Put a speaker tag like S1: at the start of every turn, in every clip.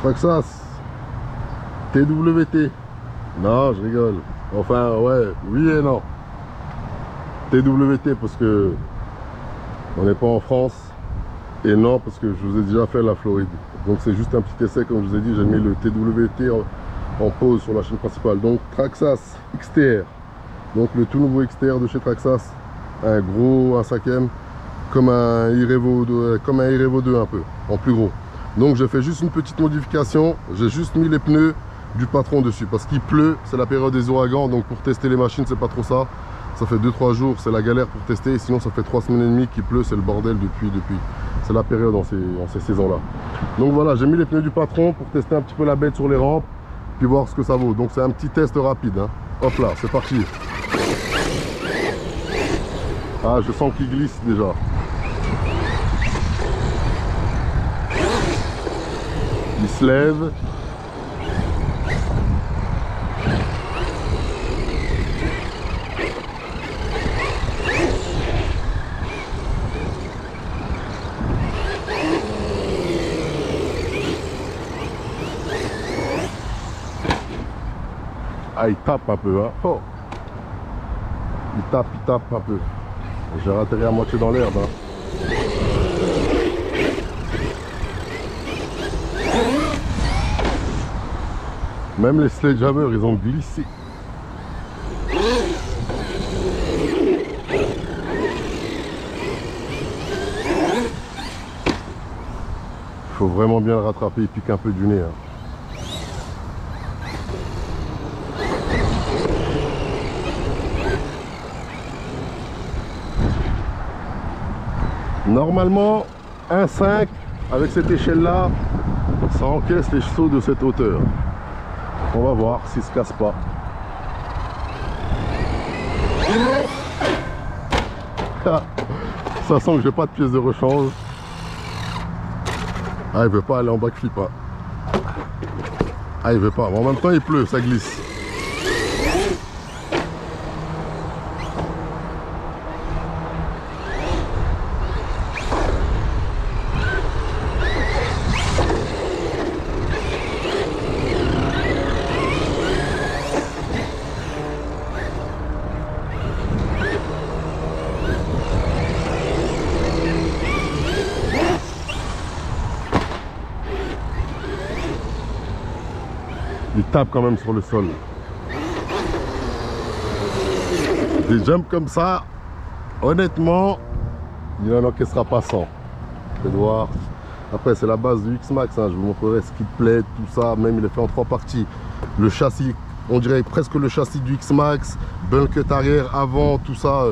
S1: Traxxas TWT. Non, je rigole. Enfin, ouais, oui et non. TWT parce que on n'est pas en France. Et non, parce que je vous ai déjà fait la Floride. Donc c'est juste un petit essai, comme je vous ai dit, j'ai mis le TWT en pause sur la chaîne principale. Donc Traxxas XTR. Donc le tout nouveau XTR de chez Traxxas. Un gros, un 5e, comme un iRevo 2 un peu, en plus gros. Donc j'ai fait juste une petite modification. J'ai juste mis les pneus du patron dessus. Parce qu'il pleut, c'est la période des ouragans. Donc pour tester les machines, c'est pas trop ça. Ça fait 2-3 jours, c'est la galère pour tester. Sinon ça fait 3 semaines et demie qu'il pleut, c'est le bordel depuis. C'est la période en ces saisons-là. Donc voilà, j'ai mis les pneus du patron pour tester un petit peu la bête sur les rampes, puis voir ce que ça vaut. Donc c'est un petit test rapide, hein. Hop là, c'est parti. Ah, je sens qu'il glisse déjà. Il se lève. Ah, il tape un peu, hein. Oh. Il tape un peu. J'ai atterri à moitié dans l'herbe, hein. Même les sledgehammers, ils ont glissé. Faut vraiment bien le rattraper, il pique un peu du nez, hein. Normalement, 1,5 avec cette échelle-là, ça encaisse les chevaux de cette hauteur. On va voir s'il ne se casse pas. Ça sent que j'ai pas de pièce de rechange. Ah, il veut pas aller en backflip, hein. Ah, il veut pas. Mais en même temps, il pleut, ça glisse. Il tape quand même sur le sol. Des jumps comme ça, honnêtement, il n'en encaissera pas 100. Je vais voir. Après, c'est la base du X-Max, hein. Je vous montrerai ce qui plaît, tout ça. Même il est fait en 3 parties. Le châssis, on dirait presque le châssis du X-Max. Bulkhead arrière, avant, tout ça.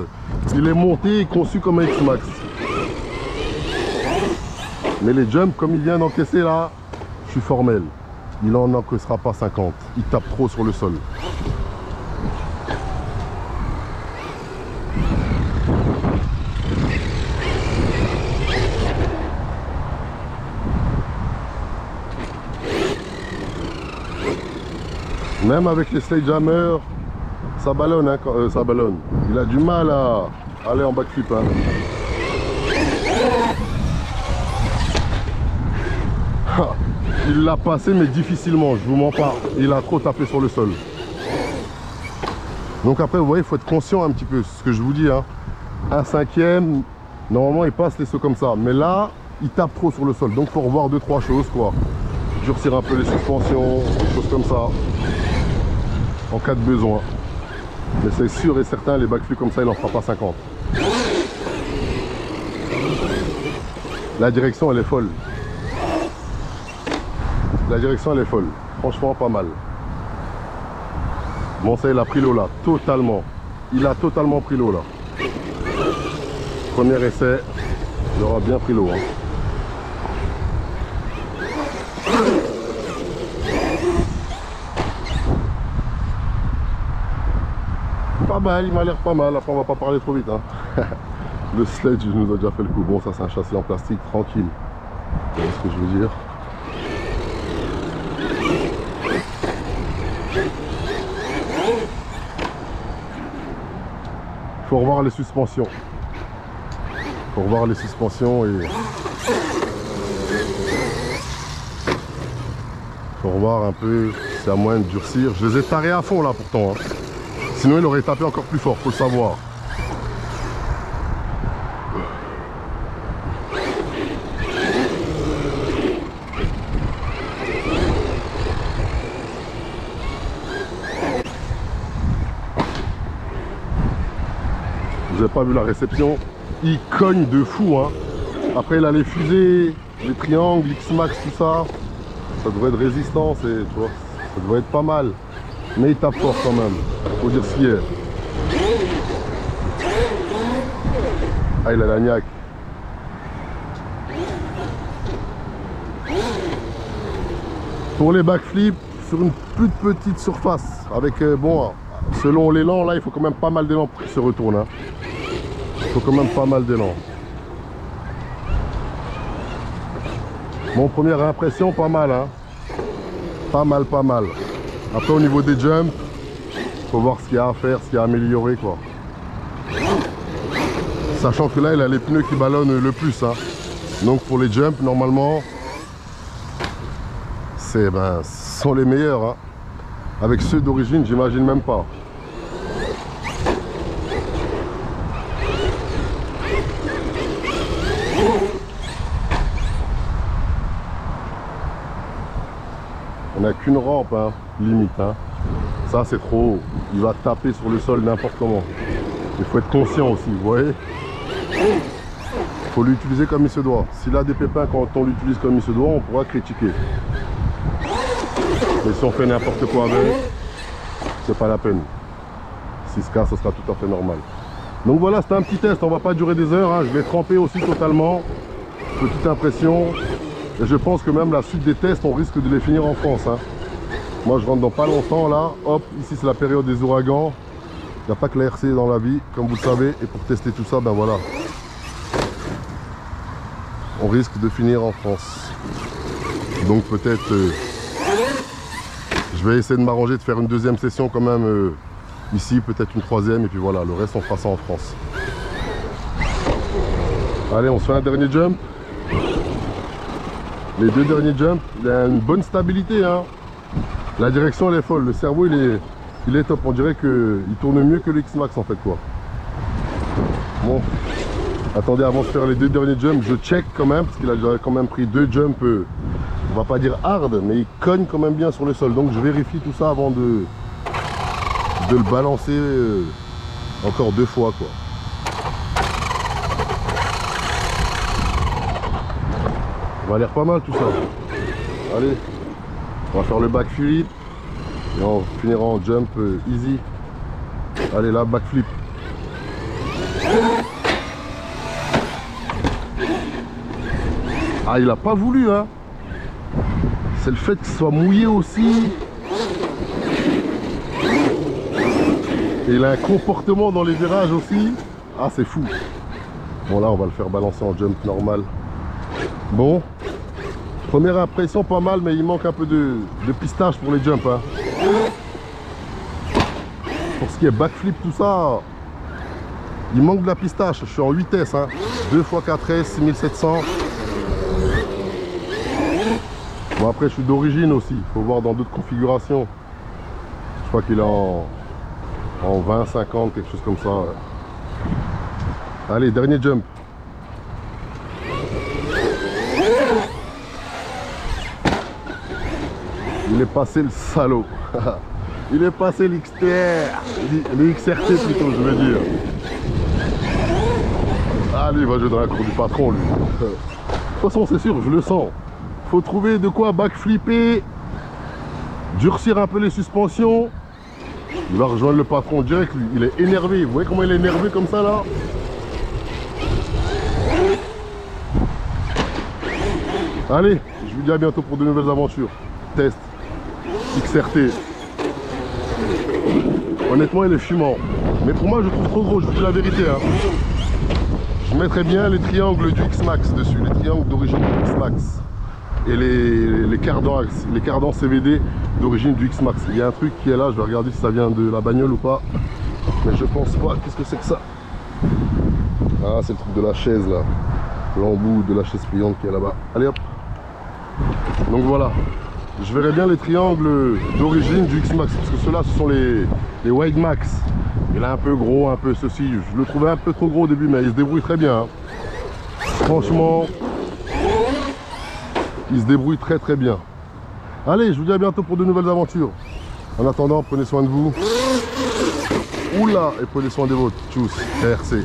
S1: Il est monté et conçu comme un X-Max. Mais les jumps, comme il vient d'encaisser là, je suis formel. Il n'en encaissera pas 50. Il tape trop sur le sol. Même avec les sledgehammers, ça ballonne, hein, ça ballonne. Il a du mal à aller en backflip, hein. Il l'a passé mais difficilement, je vous mens pas. Il a trop tapé sur le sol. Donc après vous voyez, il faut être conscient un petit peu, ce que je vous dis, hein. 1/5, normalement il passe les sauts comme ça. Mais là, il tape trop sur le sol. Donc il faut revoir 2-3 choses, quoi. Durcir un peu les suspensions, des choses comme ça. En cas de besoin. Mais c'est sûr et certain, les backflips comme ça, il n'en fera pas 50. La direction elle est folle. La direction elle est folle, franchement pas mal. Bon, ça il a pris l'eau là, totalement. Il a totalement pris l'eau là. Premier essai, il aura bien pris l'eau, hein. Pas mal, il m'a l'air pas mal. Après on va pas parler trop vite, hein. Le sledge nous a déjà fait le coup. Bon, ça c'est un châssis en plastique, tranquille. Vous voyez ce que je veux dire. Faut revoir les suspensions. Faut revoir les suspensions et Pour voir un peu si y a moyen de durcir. Je les ai tarés à fond là pourtant. Hein. Sinon il aurait tapé encore plus fort, faut le savoir. Vous n'avez pas vu la réception, il cogne de fou. Hein. Après il a les fusées, les triangles, X-Max, tout ça. Ça devrait être résistant, tu vois, ça devrait être pas mal. Mais il tape fort quand même, faut dire ce qu'il est. Ah, il a la niaque. Pour les backflips, sur une toute petite surface, avec, bon, selon l'élan, là, il faut quand même pas mal d'élan pour qu'il se retourne. Hein. Il faut quand même pas mal d'élan. Bon, première impression, pas mal, hein. Pas mal, pas mal. Après, au niveau des jumps, faut voir ce qu'il y a à faire, ce qu'il y a à améliorer, quoi. Sachant que là, il a les pneus qui ballonnent le plus, hein. Donc, pour les jumps, normalement, ce sont les meilleurs, hein. Avec ceux d'origine, j'imagine même pas. On n'a qu'une rampe, hein, limite. Hein. Ça, c'est trop haut. Il va taper sur le sol n'importe comment. Il faut être conscient aussi, vous voyez. Il faut l'utiliser comme il se doit. S'il a des pépins quand on l'utilise comme il se doit, on pourra critiquer. Mais si on fait n'importe quoi avec, c'est pas la peine. 6K, ça sera tout à fait normal. Donc voilà, c'était un petit test. On va pas durer des heures. Hein. Je vais tremper aussi totalement. Petite impression. Et je pense que même la suite des tests, on risque de les finir en France. Hein. Moi, je rentre dans pas longtemps là. Hop, ici c'est la période des ouragans. Il n'y a pas que la RC dans la vie, comme vous le savez. Et pour tester tout ça, ben voilà. On risque de finir en France. Donc peut-être... je vais essayer de m'arranger de faire une deuxième session quand même ici, peut-être une troisième. Et puis voilà, le reste on fera ça en France. Allez, on se fait un dernier jump. Les deux derniers jumps, il a une bonne stabilité. Hein. La direction elle est folle, le cerveau il est top. On dirait qu'il tourne mieux que le X-Max en fait quoi. Bon, attendez, avant de faire les deux derniers jumps, je check quand même, parce qu'il a déjà quand même pris deux jumps, on va pas dire hard, mais il cogne quand même bien sur le sol. Donc je vérifie tout ça avant de le balancer encore deux fois quoi. Ça a l'air pas mal tout ça. Allez, on va faire le backflip et on finira en jump easy. Allez là, backflip. Ah, il a pas voulu hein. C'est le fait qu'il soit mouillé aussi. Et il a un comportement dans les virages aussi. Ah, c'est fou. Bon là, on va le faire balancer en jump normal. Bon, première impression pas mal, mais il manque un peu de pistage pour les jumps. Hein. Pour ce qui est backflip, tout ça, il manque de la pistache. Je suis en 8S, hein. 2 x 4S, 6700. Bon, après, je suis d'origine aussi. Il faut voir dans d'autres configurations. Je crois qu'il est en 20, 50, quelque chose comme ça. Allez, dernier jump. Il est passé le salaud. Il est passé l'XTR. Le XRT plutôt, je veux dire. Allez, il va jouer dans la cour du patron, lui. De toute façon, c'est sûr, je le sens. Faut trouver de quoi backflipper, durcir un peu les suspensions. Il va rejoindre le patron direct, lui. Il est énervé. Vous voyez comment il est énervé comme ça, là? Allez, je vous dis à bientôt pour de nouvelles aventures. Test. XRT. Honnêtement, il est fumant. Mais pour moi, je trouve trop gros, je vous dis la vérité. Hein. Je mettrais bien les triangles du X-Max dessus, les triangles d'origine du X-Max. Et les cardans CVD d'origine du X-Max. Il y a un truc qui est là, je vais regarder si ça vient de la bagnole ou pas. Mais je pense pas. Qu'est-ce que c'est que ça? Ah, c'est le truc de la chaise là. L'embout de la chaise pliante qui est là-bas. Allez hop. Donc voilà. je verrais bien les triangles d'origine du X-Max, parce que ceux-là, ce sont les Wide Max. Il est un peu gros, un peu ceci. Je le trouvais un peu trop gros au début, mais il se débrouille très bien. Hein. Franchement, il se débrouille très très bien. Allez, je vous dis à bientôt pour de nouvelles aventures. En attendant, prenez soin de vous. Oula, et prenez soin des vôtres. Tchuss, KRC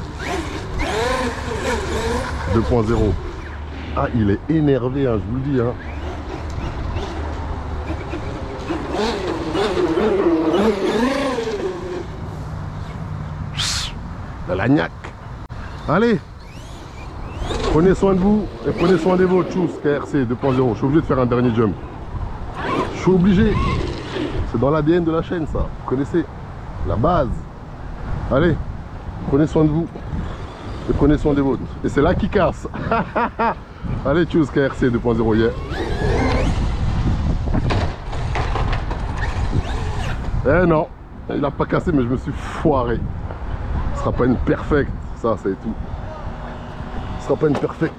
S1: 2.0. Ah, il est énervé, hein, je vous le dis. Hein. La lagnac. Allez, prenez soin de vous et prenez soin des vôtres. Tchuss, KRC 2.0. Je suis obligé de faire un dernier jump. Je suis obligé. C'est dans l'ADN de la chaîne, ça. Vous connaissez la base. Allez, prenez soin de vous et prenez soin des vôtres. Et c'est là qui casse. Allez, tchuss, KRC 2.0, yeah. Eh non, il n'a pas cassé, mais je me suis foiré. Ce sera pas une perfect, ça c'est tout. Ce sera pas une perfect.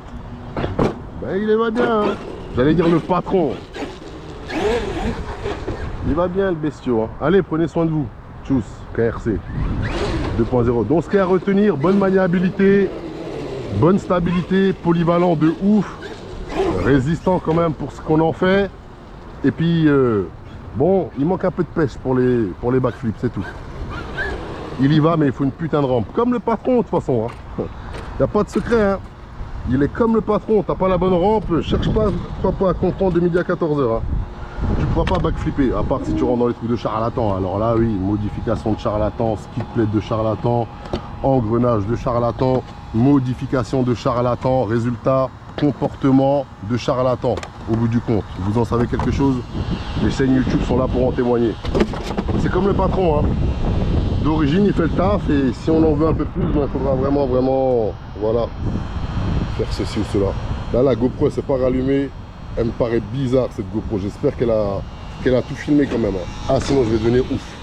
S1: Ben, il va bien, hein. J'allais dire le patron. Il va bien le bestiau. Hein. Allez, prenez soin de vous. Tchuss, KRC 2.0. Donc ce qu'il y a à retenir, bonne maniabilité, bonne stabilité, polyvalent de ouf, résistant quand même pour ce qu'on en fait. Et puis, bon, il manque un peu de pêche pour les backflips, c'est tout. Il y va, mais il faut une putain de rampe. Comme le patron, de toute façon. Il n'y a pas de secret. Hein. Il est comme le patron. T'as pas la bonne rampe, cherche pas, crois pas à comprendre de midi à 14h. Hein. Tu ne pourras pas backflipper, à part si tu rentres dans les trucs de charlatan. Alors là, oui, modification de charlatan, skid plate de charlatan, engrenage de charlatan, modification de charlatan, résultat, comportement de charlatan. Au bout du compte, vous en savez quelque chose? Les chaînes YouTube sont là pour en témoigner. C'est comme le patron, hein. D'origine, il fait le taf et si on en veut un peu plus, il faudra vraiment, voilà, faire ceci ou cela. Là, la GoPro, elle s'est pas rallumée. Elle me paraît bizarre cette GoPro, j'espère qu'elle a tout filmé quand même. Ah sinon je vais devenir ouf.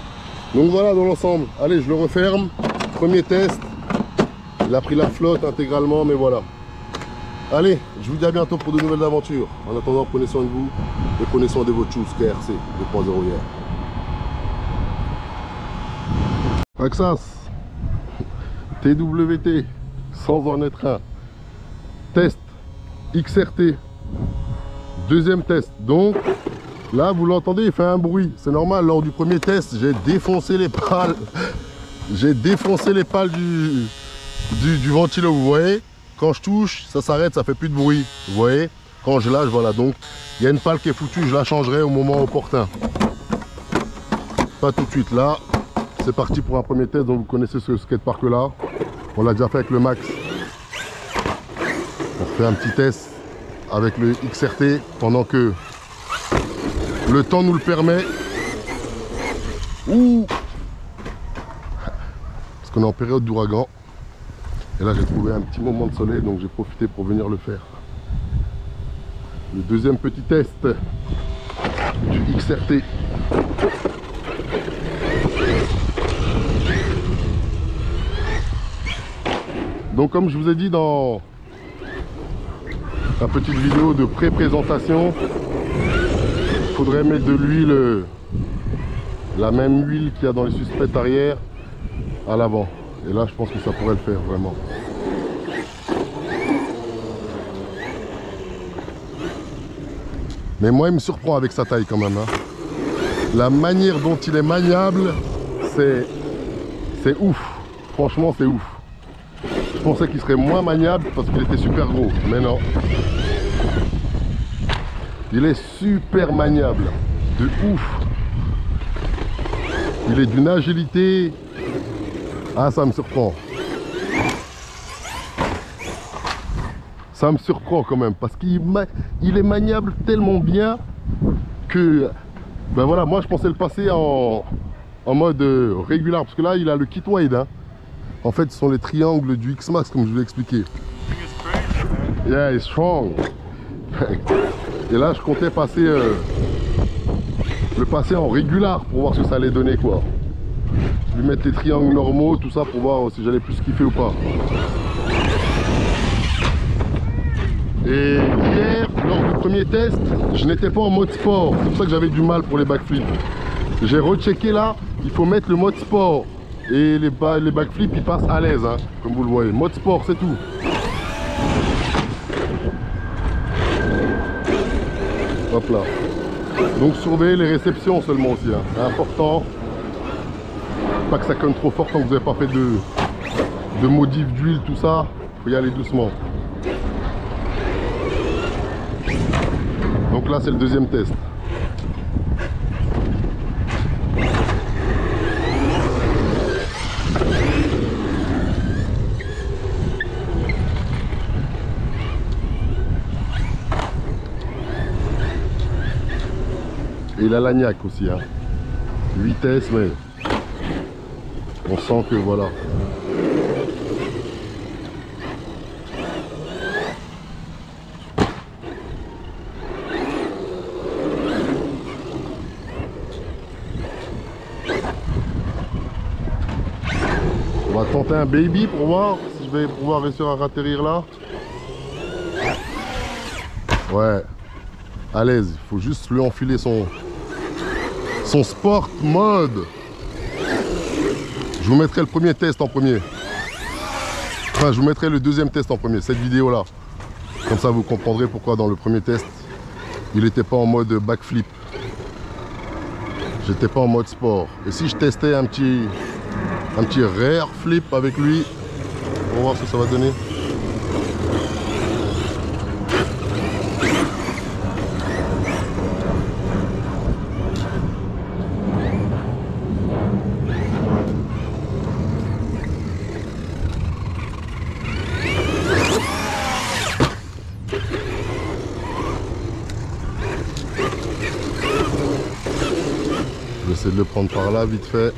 S1: Donc voilà dans l'ensemble, allez je le referme. Premier test, il a pris la flotte intégralement mais voilà. Allez, je vous dis à bientôt pour de nouvelles aventures. En attendant, prenez soin de vous et prenez soin de votre chose KRC 2.0 hier. Axas, TWT, sans en être un. Test XRT. Deuxième test, donc là vous l'entendez, il fait un bruit, c'est normal. Lors du premier test, j'ai défoncé les pales, du ventilo, vous voyez. Quand je touche, ça s'arrête, ça fait plus de bruit, vous voyez. Quand je lâche, voilà, donc il y a une pale qui est foutue, je la changerai au moment opportun. Pas tout de suite, là, c'est parti pour un premier test. Donc vous connaissez ce skatepark là, on l'a déjà fait avec le Max. On fait un petit test avec le XRT pendant que le temps nous le permet. Ouh, parce qu'on est en période d'ouragan et là j'ai trouvé un petit moment de soleil, donc j'ai profité pour venir le faire. Le deuxième petit test du XRT. Donc comme je vous ai dit dans la petite vidéo de pré-présentation, il faudrait mettre de l'huile, la même huile qu'il y a dans les suspects arrière à l'avant. Et là je pense que ça pourrait le faire vraiment. Mais moi il me surprend avec sa taille quand même. Hein. La manière dont il est maniable, c'est ouf. Franchement c'est ouf. Je pensais qu'il serait moins maniable parce qu'il était super gros, mais non. Il est super maniable, de ouf. Il est d'une agilité. Ah, ça me surprend. Ça me surprend quand même, parce qu'il est maniable tellement bien que... Ben voilà, moi je pensais le passer en mode régulier, parce que là il a le kit wide. Hein. En fait, ce sont les triangles du X-Max, comme je vous l'ai expliqué. Yeah, it's strong. Et là, je comptais passer le passer en régular pour voir ce que ça allait donner, quoi. Je vais mettre les triangles normaux, tout ça, pour voir si j'allais plus kiffer ou pas. Et hier, lors du premier test, je n'étais pas en mode sport. C'est pour ça que j'avais du mal pour les backflips. J'ai rechecké là, il faut mettre le mode sport. Et les backflips, ils passent à l'aise, hein, comme vous le voyez. Mode sport, c'est tout. Hop là. Donc surveillez les réceptions seulement aussi, hein. C'est important. Pas que ça conne trop fort tant que vous n'avez pas fait de modif d'huile, tout ça. Il faut y aller doucement. Donc là c'est le deuxième test. Et il a l'agnac aussi, hein. Vitesse, mais on sent que voilà. On va tenter un baby pour voir si je vais pouvoir réussir à atterrir là. Ouais, à l'aise. Il faut juste lui enfiler son sport mode. Je vous mettrai le premier test en premier. Enfin, je vous mettrai le deuxième test en premier, cette vidéo là. Comme ça vous comprendrez pourquoi dans le premier test il n'était pas en mode backflip. J'étais pas en mode sport. Et si je testais un petit rear flip avec lui, on va voir ce que ça va donner. Je vais essayer de le prendre par là vite fait.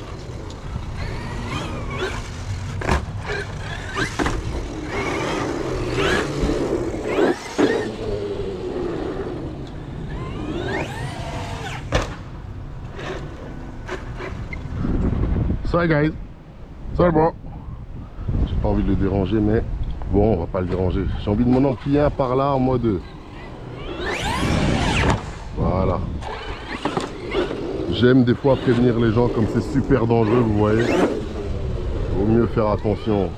S1: Sorry guys, sorry bro. J'ai pas envie de le déranger, mais bon, on va pas le déranger. J'ai envie de m'en enfiler un par là en mode. Voilà. J'aime des fois prévenir les gens comme c'est super dangereux, vous voyez. Vaut mieux faire attention,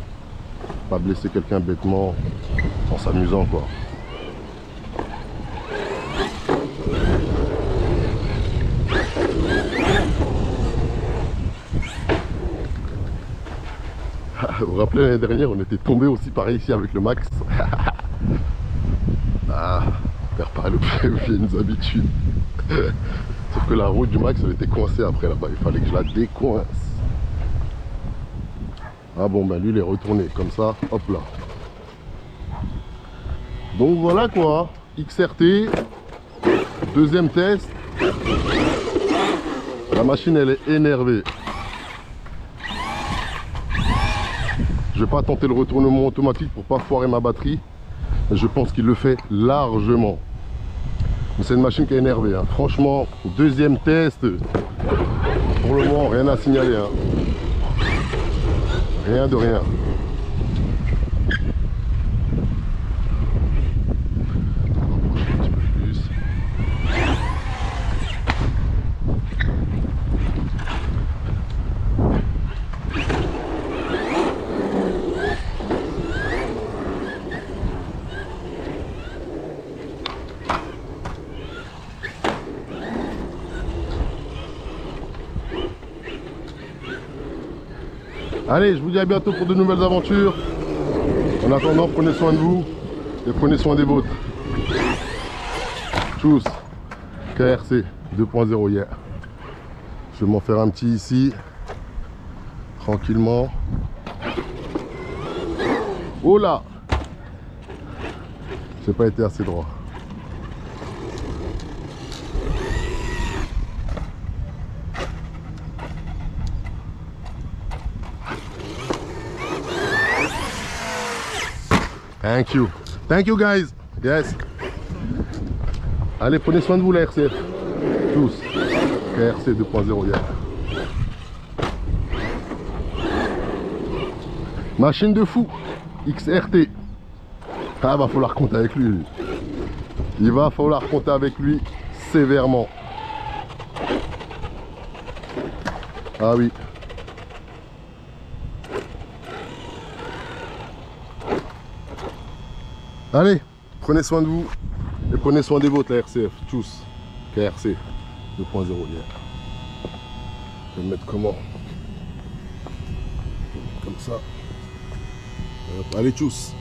S1: pas blesser quelqu'un bêtement en s'amusant quoi. Vous vous rappelez l'année dernière, on était tombé aussi pareil ici avec le Max. Ah, perd pas le pied, une habitude. Sauf que la route du Max, elle était coincée après là-bas. Il fallait que je la décoince. Ah bon, ben lui, il est retourné comme ça. Hop là. Donc voilà quoi. XRT. Deuxième test. La machine, elle est énervée. Je vais pas tenter le retournement automatique pour pas foirer ma batterie. Je pense qu'il le fait largement. C'est une machine qui est énervée, hein. Franchement, deuxième test. Pour le moment, rien à signaler, hein. Rien de rien. Un petit peu plus. Allez, je vous dis à bientôt pour de nouvelles aventures. En attendant, prenez soin de vous et prenez soin des vôtres. Tchuss. KRC 2.0 hier. Je vais m'en faire un petit ici. Tranquillement. Oh là! J'ai pas été assez droit. Thank you guys. Yes. Allez, prenez soin de vous la RCF. Tous. KRC 2.0 hier. Machine de fou. XRT. Ah, va falloir compter avec lui. Il va falloir compter avec lui sévèrement. Ah oui. Allez, prenez soin de vous et prenez soin des vôtres, la RCF. Tchuss. KRC 2.0 hier. Je vais le mettre comment? Comme ça. Allez, tchuss.